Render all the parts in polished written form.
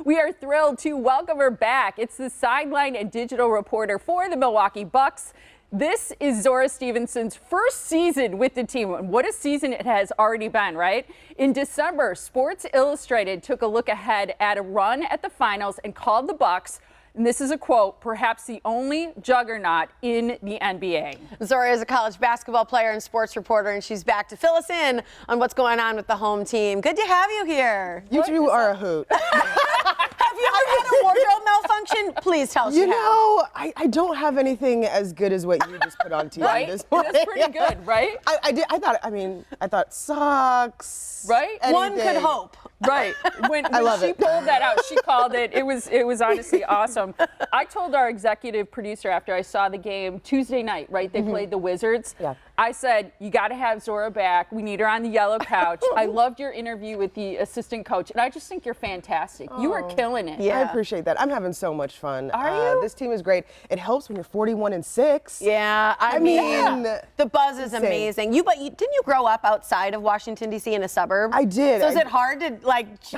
We are thrilled to welcome her back. It's the sideline and digital reporter for the Milwaukee Bucks. This is Zora Stephenson's first season with the team. And what a season it has already been, right? In December, Sports Illustrated took a look ahead at a run at the finals and called the Bucks, and this is a quote, perhaps the only juggernaut in the NBA. Zora is a college basketball player and sports reporter, and she's back to fill us in on what's going on with the home team. Good to have you here. You two are a hoot. Have you ever had a wardrobe malfunction? Please tell us you know, I don't have anything as good as what you just put on TV right? this morning. That's pretty good, right? I thought socks. Right? Anything. One could hope. Right. When she pulled that out, she called it. It was honestly awesome. I told our executive producer after I saw the game Tuesday night, right? They played the Wizards. Yeah. I said, you got to have Zora back. We need her on the yellow couch. I loved your interview with the assistant coach, and I just think you're fantastic. You are killing it. Yeah. I appreciate that. I'm having so much fun. Are you? This team is great. It helps when you're 41-6. Yeah, I mean, the buzz is amazing. Didn't you grow up outside of Washington D.C. in a suburb? I did. So is it hard to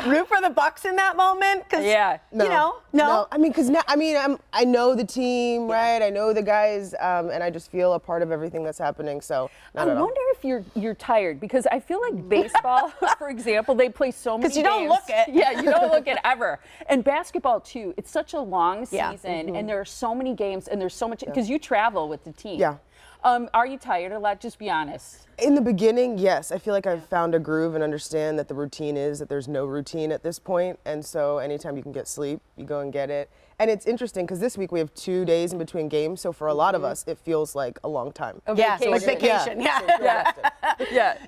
root for the Bucks in that moment? Yeah. No. I mean, I know the team, right? I know the guys, and I just feel a part of everything that's happening. So I wonder if you're tired, because I feel like baseball, for example, they play so many games. Because you don't look it. Yeah, you don't look it ever. And basketball too. It's such a long season, and there are so many games, and there's so much because you travel with the team. Yeah. Are you tired a lot? Just be honest. In the beginning, yes. I feel like I've found a groove and understand that the routine is that there's no routine at this point. And so anytime you can get sleep, you go and get it. And it's interesting because this week we have 2 days in between games. So for a lot of us, it feels like a long time. Yeah, so like vacation. Yeah.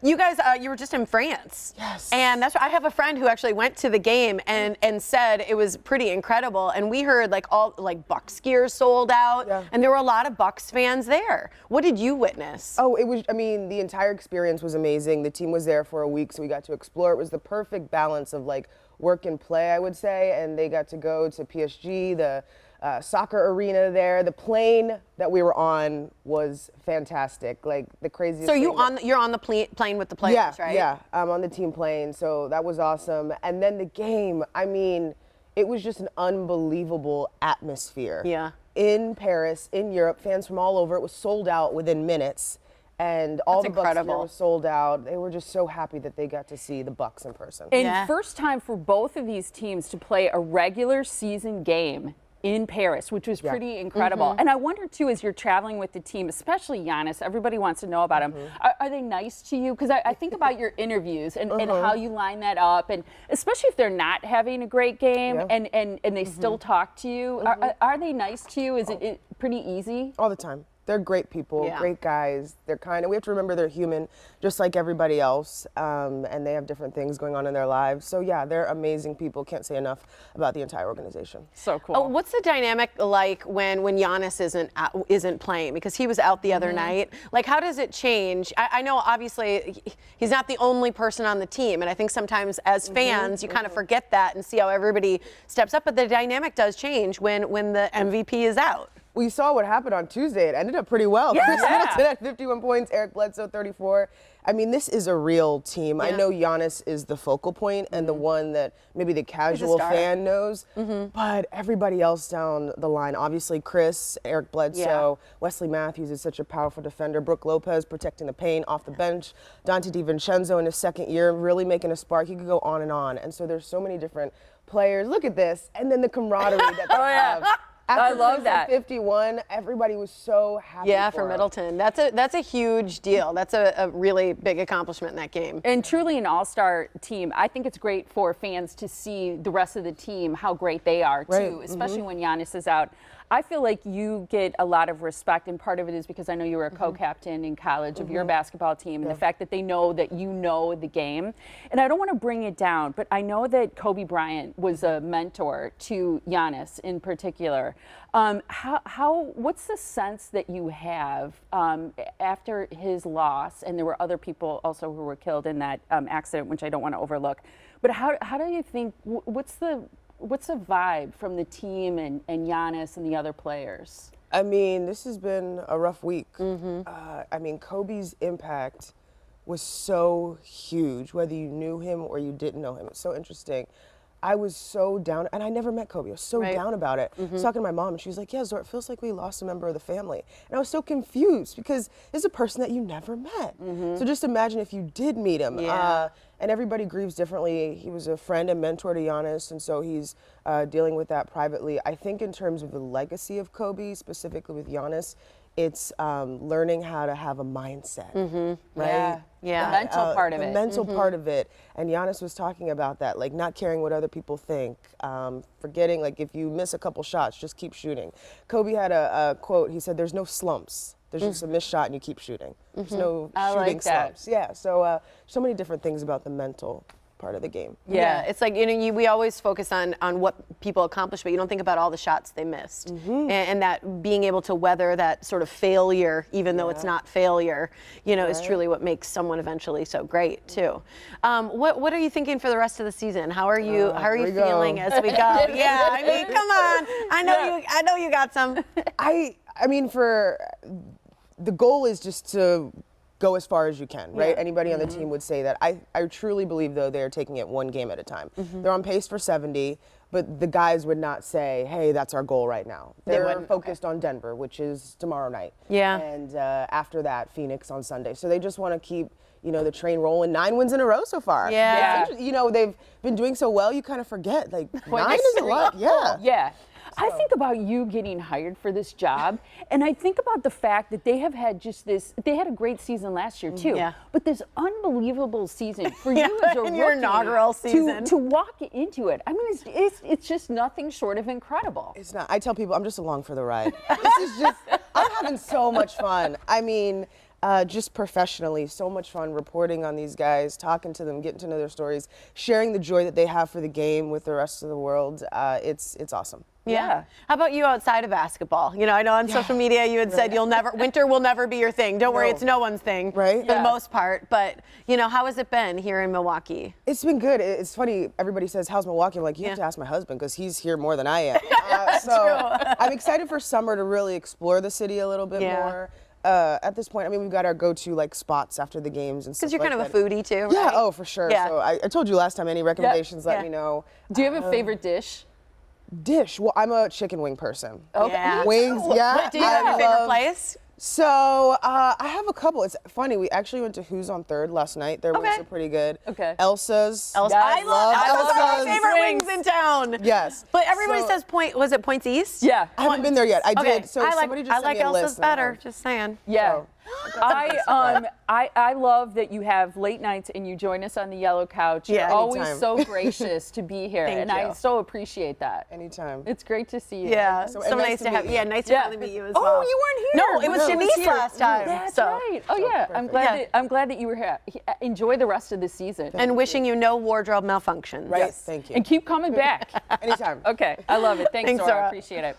You guys, you were just in France. Yes. And that's I have a friend who actually went to the game and said it was pretty incredible. And we heard all Bucks gear sold out. Yeah. And there were a lot of Bucks fans there. What did you witness? Oh, the entire experience was amazing. The team was there for a week, so we got to explore. It was the perfect balance of work and play, I would say. And they got to go to PSG, the soccer arena there. The plane that we were on was fantastic, the craziest. So you're on the plane with the players, right? Yeah, I'm on the team plane, so that was awesome. And then the game, it was just an unbelievable atmosphere. Yeah. In Paris, in Europe, fans from all over. It was sold out within minutes. And all the Bucks here were sold out. They were just so happy that they got to see the Bucks in person. And first time for both of these teams to play a regular season game in Paris, which was pretty incredible. And I wonder, too, as you're traveling with the team, especially Giannis, everybody wants to know about him. Are they nice to you? Because I think about your interviews and how you line that up, and especially if they're not having a great game and they still talk to you. Are they nice to you? Is it pretty easy? All the time. They're great people, great guys. They're kind, and we have to remember they're human, just like everybody else, and they have different things going on in their lives. So yeah, they're amazing people. Can't say enough about the entire organization. So cool. What's the dynamic like when Giannis isn't playing? Because he was out the other night. How does it change? I know obviously he's not the only person on the team, and I think sometimes as fans you kind of forget that and see how everybody steps up. But the dynamic does change when the MVP is out. We saw what happened on Tuesday. It ended up pretty well. Chris Middleton had 51 points, Eric Bledsoe 34. This is a real team. I know Giannis is the focal point and the one that maybe the casual fan knows, but everybody else down the line, obviously Chris, Eric Bledsoe, Wesley Matthews is such a powerful defender, Brook Lopez protecting the paint off the bench, Dante DiVincenzo in his second year really making a spark. He could go on. And so there's so many different players. Look at this. And then the camaraderie that they have. I love that. 51, everybody was so happy. Yeah, for Middleton. That's a huge deal. That's a really big accomplishment in that game. And truly an all-star team. I think it's great for fans to see the rest of the team, how great they are, too, especially when Giannis is out. I feel like you get a lot of respect, and part of it is because I know you were a co-captain in college of your basketball team, and the fact that they know that you know the game. And I don't want to bring it down, but I know that Kobe Bryant was a mentor to Giannis in particular. What's the sense that you have after his loss, and there were other people also who were killed in that accident, which I don't want to overlook, but how do you think, what's the vibe from the team and Giannis and the other players? This has been a rough week. Kobe's impact was so huge, whether you knew him or you didn't know him. It's so interesting. I was so down, and I never met Kobe. I was so Right. down about it. I was talking to my mom, and she was like, yeah, Zora, it feels like we lost a member of the family. And I was so confused because it's a person that you never met. So just imagine if you did meet him. Yeah. And everybody grieves differently. He was a friend and mentor to Giannis, and so he's dealing with that privately. I think in terms of the legacy of Kobe, specifically with Giannis, it's learning how to have a mindset, right? Yeah. The mental part of the it. mental part of it. And Giannis was talking about that, like not caring what other people think, forgetting, like if you miss a couple shots, just keep shooting. Kobe had a quote, he said, there's no slumps. There's just a missed shot and you keep shooting. There's no I shooting like that. slumps. Yeah, so many different things about the mental part of the game. Yeah, it's like, we always focus on what people accomplish, but you don't think about all the shots they missed. And that being able to weather that sort of failure, even though it's not failure, is truly what makes someone eventually so great too. What are you thinking for the rest of the season? How are you feeling as we go? Yeah, I mean, come on. I know you got some. I mean, the goal is just to go as far as you can, right? Anybody on the team would say that. I truly believe, though, they're taking it one game at a time. They're on pace for 70, but the guys would not say, hey, that's our goal right now. They're focused on Denver, which is tomorrow night. Yeah. And after that, Phoenix on Sunday. So they just want to keep, the train rolling. 9 wins in a row so far. Yeah. They've been doing so well, you kind of forget. Like, 9 is a lot. Yeah. Yeah. I think about you getting hired for this job, and I think about the fact that they have had they had a great season last year too, but this unbelievable season for you as a In your rookie inaugural season. to walk into it. I mean, it's just nothing short of incredible. It's not. I tell people I'm just along for the ride. This is just, I'm having so much fun. I mean, just professionally, so much fun reporting on these guys, talking to them, getting to know their stories, sharing the joy that they have for the game with the rest of the world. It's awesome. Yeah. How about you outside of basketball? I know on social media you had said winter will never be your thing. Don't worry, it's no one's thing, right? For the most part. But how has it been here in Milwaukee? It's been good. It's funny. Everybody says, "How's Milwaukee?" I'm like, you have to ask my husband because he's here more than I am. I'm excited for summer to really explore the city a little bit more. At this point, I mean, we've got our go-to spots after the games and stuff. Because you're kind of that. a foodie too, right? Yeah. Oh, for sure. Yeah. So I told you last time. Any recommendations? Let me know. Do you have a favorite dish? Dish. Well, I'm a chicken wing person. Okay. Yeah. Wings. Yeah. Do you have a favorite place? So I have a couple. It's funny. We actually went to Who's on Third last night. Their wings are pretty good. Okay. Elsa's. Yes. I love Elsa's. my favorite wings in town. Yes. But everybody says was it Points East? Yeah. I haven't been there yet. I did. So I somebody just like sent me a list. Elsa's better. Just saying. Yeah. So, I love that you have late nights and you join us on the yellow couch. Yeah, You're always anytime. so gracious to be here, Thank and you. I so appreciate that. Anytime. It's great to see you. Yeah. So- So and nice to have. meet you. Yeah, nice to finally meet you as well. Oh, you weren't here. No, it was No, Janice here. last time. That's so. right. Oh yeah, I'm glad. I'm glad that you were here. Enjoy the rest of the season. And wishing you no wardrobe malfunctions. Right. Thank you. And keep coming back. Anytime. Okay, I love it. Thanks, Thanks, Zora. Zora. I appreciate it.